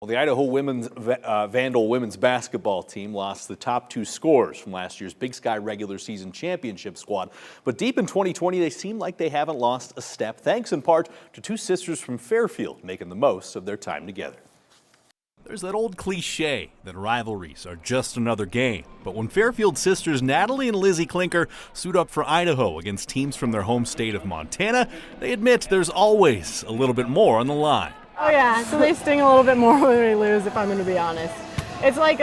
The Idaho Vandal women's basketball team lost the top two scorers from last year's Big Sky regular season championship squad. But deep in 2020, they seem like they haven't lost a step, thanks in part to two sisters from Fairfield making the most of their time together. There's that old cliche that rivalries are just another game. But when Fairfield sisters Natalie and Lizzie Klinker suit up for Idaho against teams from their home state of Montana, they admit there's always a little bit more on the line. Oh yeah, so they sting a little bit more when we lose, if I'm going to be honest. It's like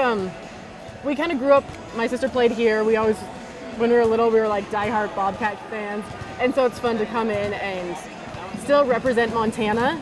we kind of grew up, my sister played here. We always, when we were little, we were like diehard Bobcat fans. And so it's fun to come in and still represent Montana,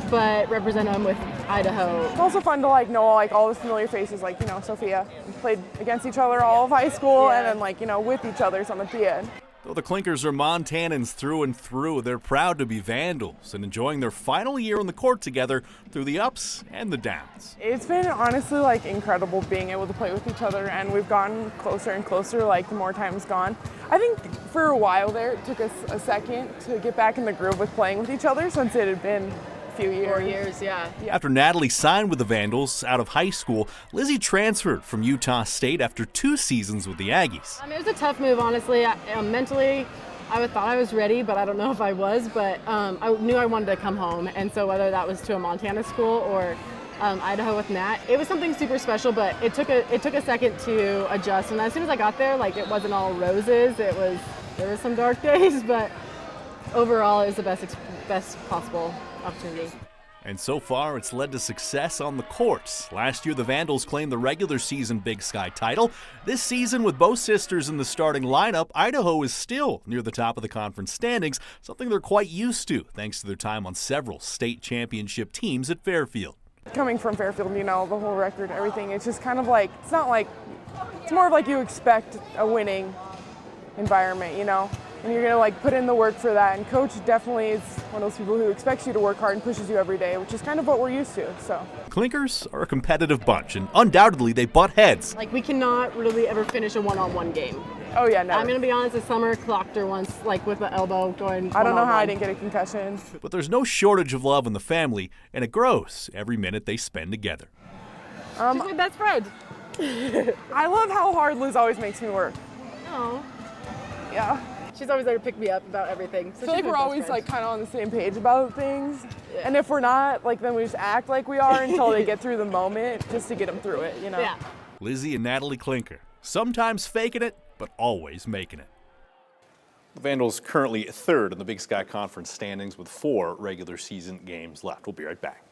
but represent them with Idaho. It's also fun to know all the familiar faces, Sophia. We played against each other all of high school, and then with each other some at the end. Though the Klinkers are Montanans through and through, they're proud to be Vandals and enjoying their final year on the court together through the ups and the downs. It's been honestly incredible being able to play with each other, and we've gotten closer and closer the more time's gone. I think for a while there it took us a second to get back in the groove with playing with each other since it had been few years. 4 years, yeah. After Natalie signed with the Vandals out of high school, Lizzie transferred from Utah State after 2 seasons with the Aggies. It was a tough move, honestly. Mentally, I thought I was ready, but I don't know if I was. But I knew I wanted to come home, and so whether that was to a Montana school or Idaho with Nat, it was something super special. But it took a second to adjust. And as soon as I got there, it wasn't all roses. There was some dark days, but overall, it was the best possible opportunity. And so far, it's led to success on the courts. Last year, the Vandals claimed the regular season Big Sky title. This season, with both sisters in the starting lineup, Idaho is still near the top of the conference standings, something they're quite used to, thanks to their time on several state championship teams at Fairfield. Coming from Fairfield, the whole record, everything, it's just kind of it's not it's more of you expect a winning environment, and you're going to put in the work for that. And coach definitely is one of those people who expects you to work hard and pushes you every day, which is kind of what we're used to. So Klinkers are a competitive bunch, and undoubtedly they butt heads. We cannot really ever finish a one-on-one game. Oh yeah, never. I'm going to be honest, this summer clocked her once, with the elbow going I don't know how I didn't get a concussion. But there's no shortage of love in the family, and it grows every minute they spend together. She's my best friend. I love how hard Liz always makes me work. Oh. Yeah. She's always there to pick me up about everything. So I feel we're always kind of on the same page about things. Yeah. And if we're not, then we just act like we are until they get through the moment, just to get them through it, Yeah. Lizzie and Natalie Klinker, sometimes faking it, but always making it. The Vandals currently third in the Big Sky Conference standings with 4 regular season games left. We'll be right back.